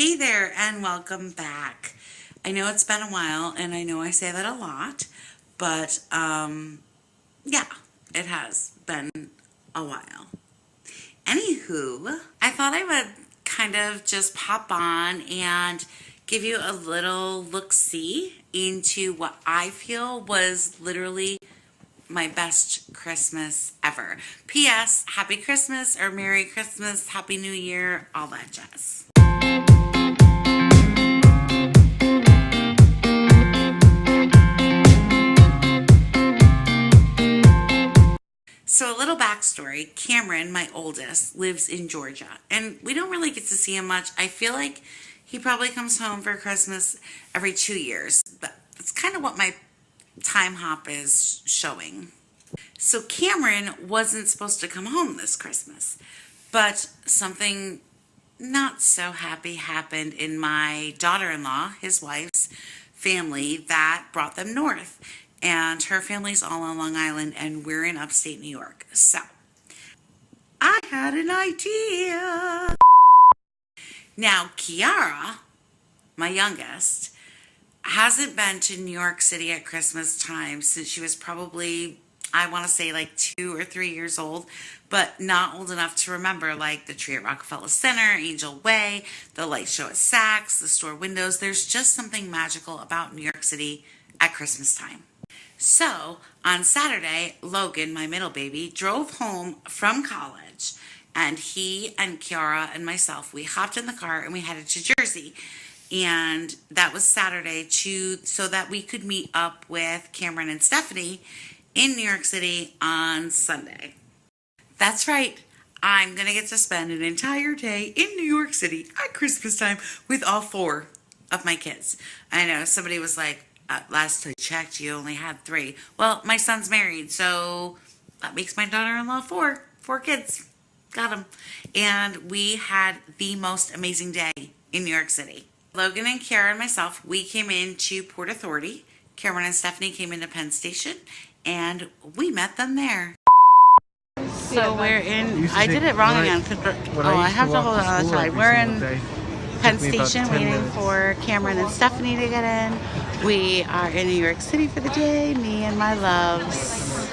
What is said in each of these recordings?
Hey there and welcome back. I know it's been a while and I know I say that a lot, but yeah, it has been a while. Anywho, I thought I would kind of just pop on and give you a little look-see into what I feel was literally my best Christmas ever. P.S. Happy Christmas or Merry Christmas, Happy New Year, all that jazz. So a little backstory, Cameron, my oldest, lives in Georgia, and we don't really get to see him much. I feel like he probably comes home for Christmas every 2 years, but that's kind of what my time hop is showing. So Cameron wasn't supposed to come home this Christmas, but something not so happy happened in my daughter-in-law, his wife's family, that brought them north. And her family's all on Long Island and we're in upstate New York. So I had an idea. Now Kiara, my youngest, hasn't been to New York City at Christmas time since she was probably, I want to say like 2 or 3 years old, but not old enough to remember like the tree at Rockefeller Center, Angel Way, the light show at Saks, the store windows. There's just something magical about New York City at Christmas time. So on Saturday, Logan, my middle baby, drove home from college, and he and Kiara and myself, we hopped in the car and we headed to Jersey. And that was Saturday so that we could meet up with Cameron and Stephanie in New York City on Sunday. That's right. I'm going to get to spend an entire day in New York City at Christmas time with all 4 of my kids. I know somebody was like, last I checked, you only had 3. Well, my son's married, so that makes my daughter-in-law 4. 4 kids. Got them. And we had the most amazing day in New York City. Logan and Kiara and myself, we came into Port Authority. Cameron and Stephanie came into Penn Station, and we met them there. So we're in, I did it wrong again. I have to hold it on the side. We're in Penn Station waiting for Cameron and Stephanie to get in. We are in New York City for the day, me and my loves.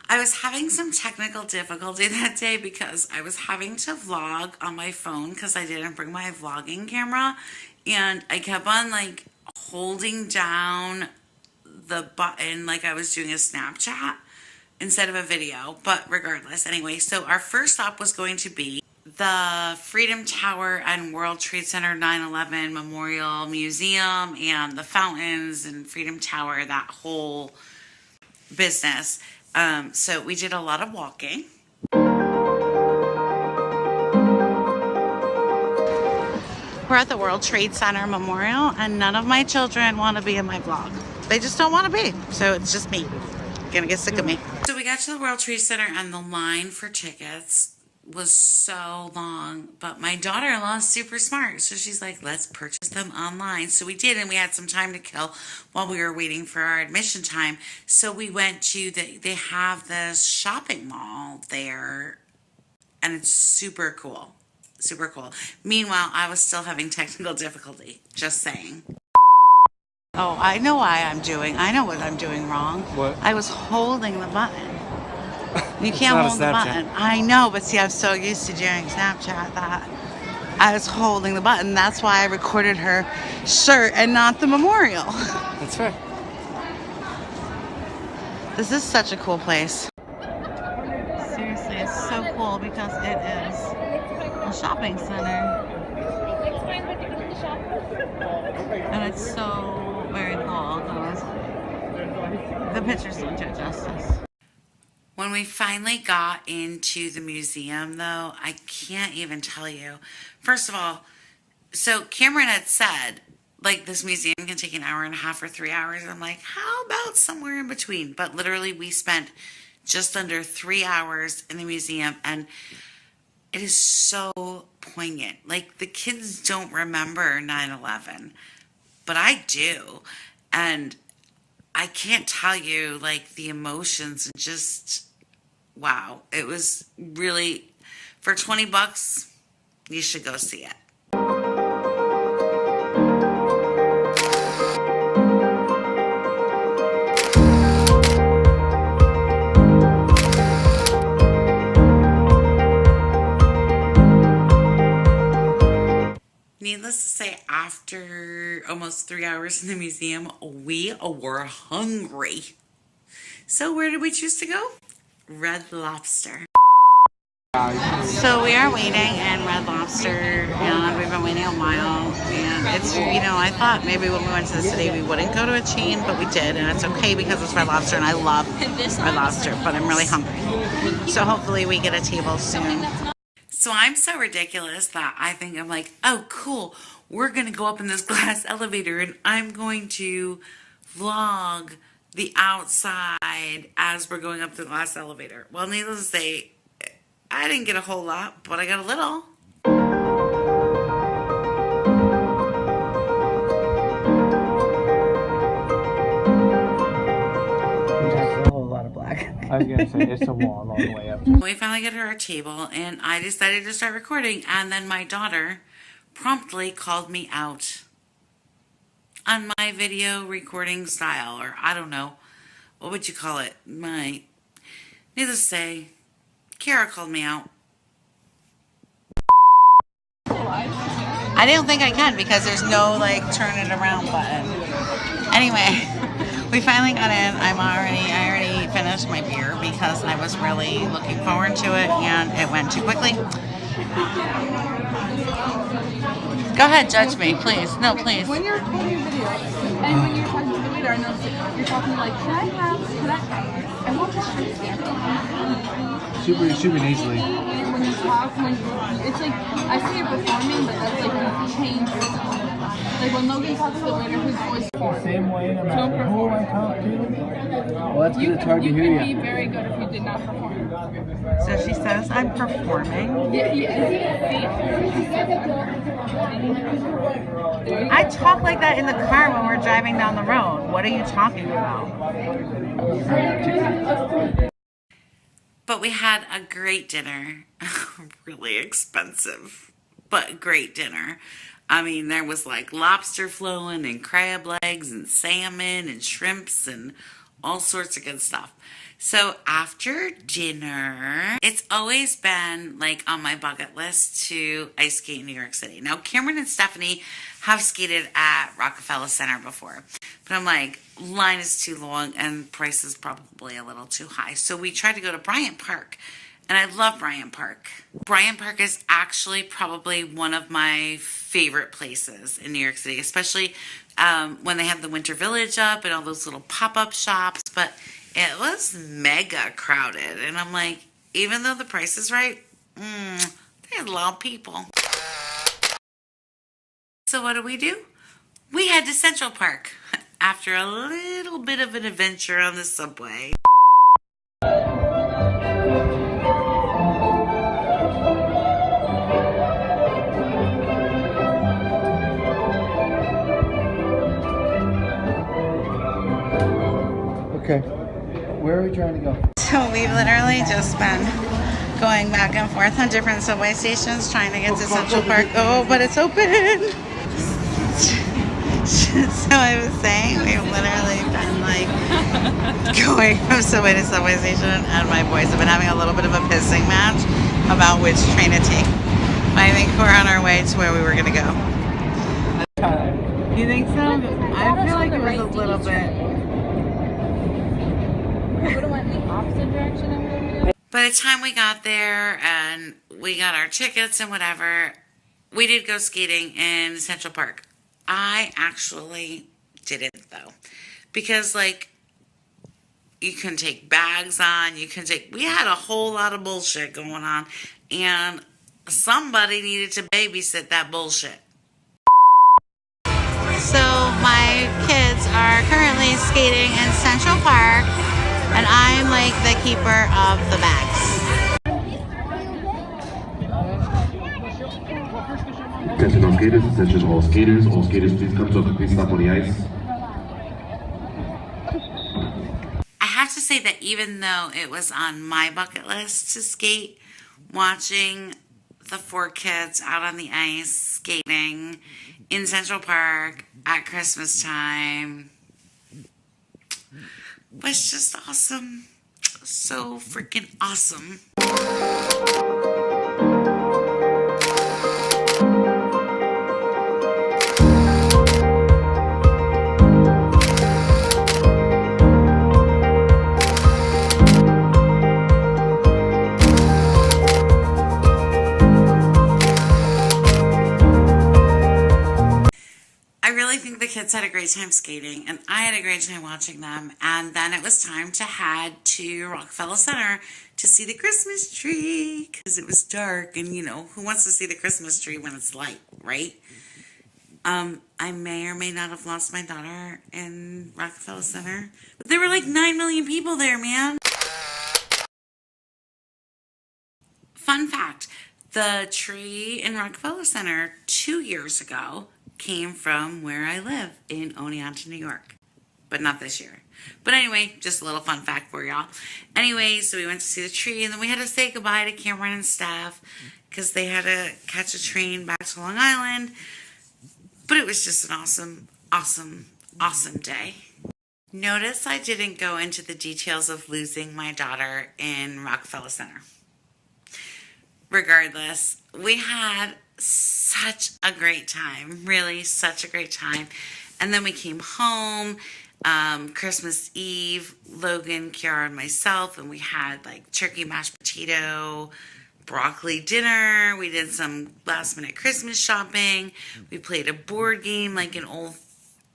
I was having some technical difficulty that day because I was having to vlog on my phone because I didn't bring my vlogging camera, and I kept on like holding down the button like I was doing a Snapchat instead of a video, but regardless. Anyway, so our first stop was going to be the Freedom Tower and World Trade Center 9/11 Memorial Museum and the fountains and Freedom Tower, that whole business. So we did a lot of walking. We're at the World Trade Center Memorial, and none of my children want to be in my vlog. They just don't want to be, so it's just me. Gonna get sick of me. So we got to the World Trade Center, and the line for tickets was so long, but my daughter-in-law is super smart, so she's like, let's purchase them online. So we did, and we had some time to kill while we were waiting for our admission time. So we went to they have this shopping mall there, and it's super cool. Super cool. Meanwhile, I was still having technical difficulty, just saying. Oh, I know I know what I'm doing wrong. What? I was holding the button. You can't hold the button. I know, but see, I'm so used to doing Snapchat that I was holding the button. That's why I recorded her shirt and not the memorial. That's fair. This is such a cool place. Seriously, it's so cool because it is a shopping center. And it's so very cool. The pictures don't do it justice. When we finally got into the museum, though, I can't even tell you. First of all, so Cameron had said, like, this museum can take an hour and a half or 3 hours. I'm like, how about somewhere in between? But literally, we spent just under 3 hours in the museum, and it is so poignant. Like, the kids don't remember 9/11, but I do. And I can't tell you, like, the emotions, just, wow. It was really, for $20, you should go see it. Needless to say, after almost 3 hours in the museum, we were hungry. So where did we choose to go? Red Lobster. So we are waiting in Red Lobster, and we've been waiting a while. And it's, I thought maybe when we went to the city we wouldn't go to a chain, but we did, and it's okay because it's Red Lobster, and I love Red Lobster, but I'm really hungry. So hopefully we get a table soon. So I'm so ridiculous that I think I'm like, oh, cool. We're going to go up in this glass elevator, and I'm going to vlog the outside as we're going up the glass elevator. Well, needless to say, I didn't get a whole lot, but I got a little. That's a whole lot of black. I was going to say, it's a wall all the way up. We finally get to our table, and I decided to start recording, and then my daughter promptly called me out on my video recording style, or I don't know, what would you call it? Needless to say, Kara called me out. I don't think I can because there's no like turn it around button. Anyway, we finally got in. I already finished my beer because I was really looking forward to it, and it went too quickly. Go ahead, judge me, please. No, please. When you're recording a video, and when you're talking to the waiter, I notice that you're talking like, I want this shrimp scampi. Super easily. And when you talk, it's like, I see you're performing, but that's like when you change yourself. Like when Logan talks to the waiter, his voice forms. Same way no matter who I talk to. Well, that's because it's hard to hear you. You could be very good if you did not perform. So she says I'm performing. I talk like that in the car when we're driving down the road. What are you talking about? But we had a great dinner. Really expensive, but great dinner. I mean, there was like lobster flowing and crab legs and salmon and shrimps and all sorts of good stuff. So after dinner, it's always been like on my bucket list to ice skate in New York City. Now, Cameron and Stephanie have skated at Rockefeller Center before, but I'm like, line is too long and price is probably a little too high. So we tried to go to Bryant Park, and I love Bryant Park. Bryant Park is actually probably one of my favorite places in New York City, especially when they have the Winter Village up and all those little pop-up shops, but it was mega crowded, and I'm like, even though the price is right, there's a lot of people. So what do? We head to Central Park after a little bit of an adventure on the subway. Okay. Where are we trying to go? So we've literally just been going back and forth on different subway stations trying to get to Central Park. Oh, but it's open! So I was saying, we've literally been like going from subway to subway station, and my boys have been having a little bit of a pissing match about which train to take. But I think we're on our way to where we were going to go. You think so? I feel like it was a little bit. Would have went in the opposite direction. By the time we got there and we got our tickets and whatever, we did go skating in Central Park. I actually didn't, though, because like you can take bags on, we had a whole lot of bullshit going on, and somebody needed to babysit that bullshit. So my kids are currently skating in Central Park, and I'm like the keeper of the bags. Attention all skaters, attention all skaters. All skaters, please come to please stop on the ice. I have to say that even though it was on my bucket list to skate, watching the 4 kids out on the ice skating in Central Park at Christmas time was just awesome. So freaking awesome. kids had a great time skating, and I had a great time watching them. And then it was time to head to Rockefeller Center to see the Christmas tree because it was dark. And, you know, who wants to see the Christmas tree when it's light, right? I may or may not have lost my daughter in Rockefeller Center. But there were like 9 million people there, man. Fun fact, the tree in Rockefeller Center 2 years ago came from where I live in Oneonta, New York. But not this year. But anyway, just a little fun fact for y'all. Anyway, so we went to see the tree, and then we had to say goodbye to Cameron and Steph because they had to catch a train back to Long Island. But it was just an awesome, awesome, awesome day. Notice I didn't go into the details of losing my daughter in Rockefeller Center. Regardless, we had such a great time, really such a great time. And then we came home, Christmas Eve, Logan, Kiara, and myself, and we had like turkey mashed potato, broccoli dinner. We did some last minute Christmas shopping. We played a board game, like an old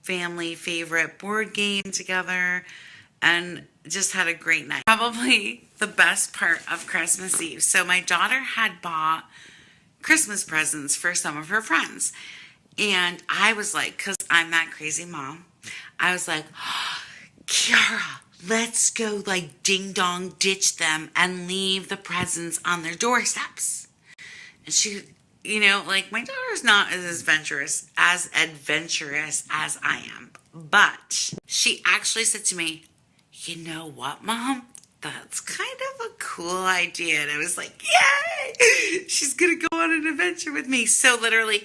family favorite board game together, and just had a great night. Probably the best part of Christmas Eve. So my daughter had bought Christmas presents for some of her friends. And I was like, because I'm that crazy mom, I was like, oh, Kiara, let's go like ding dong ditch them and leave the presents on their doorsteps. And she, you know, like my daughter's not as adventurous as I am. But she actually said to me, you know what, Mom? That's kind of a cool idea. And I was like, yay! She's going to go on an adventure with me. So literally,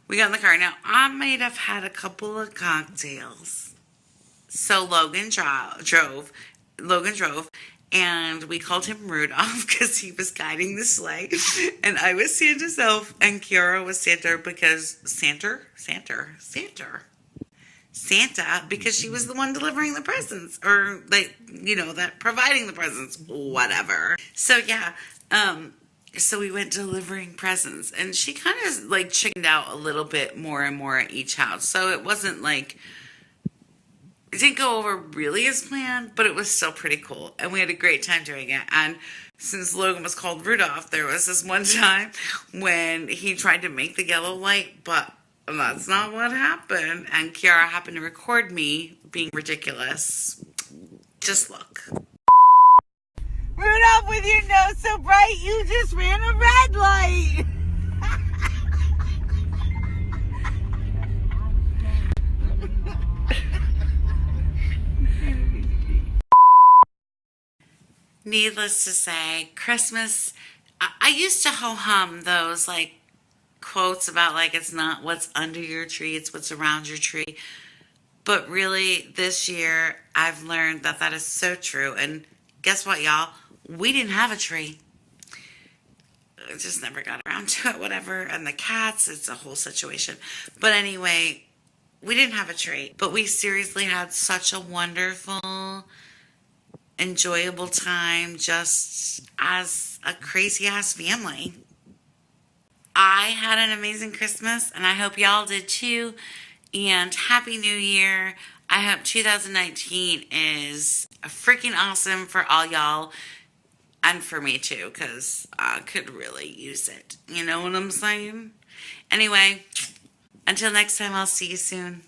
we got in the car. Now, I might have had a couple of cocktails. So Logan drove, and we called him Rudolf because he was guiding the sleigh. And I was Santa's elf, and Kiara was Santa because Santa, because she was the one delivering the presents, or like, you know, that providing the presents, whatever. So yeah, so we went delivering presents, and she kind of like chickened out a little bit more and more at each house. So it wasn't like, it didn't go over really as planned, but it was still pretty cool, and we had a great time doing it. And since Logan was called Rudolph, there was this one time when he tried to make the yellow light, but that's not what happened. And Kiara happened to record me being ridiculous. Just look. Rudolph, with your nose so bright, you just ran a red light. Needless to say, Christmas, I used to ho-hum those like quotes about like it's not what's under your tree, it's what's around your tree. But really, this year, I've learned that that is so true. And guess what, y'all? We didn't have a tree. I just never got around to it, whatever. And the cats, it's a whole situation. But anyway, we didn't have a tree. But we seriously had such a wonderful, enjoyable time just as a crazy-ass family. I had an amazing Christmas, and I hope y'all did too. And Happy New Year. I hope 2019 is freaking awesome for all y'all. And for me too, because I could really use it. You know what I'm saying? Anyway, until next time, I'll see you soon.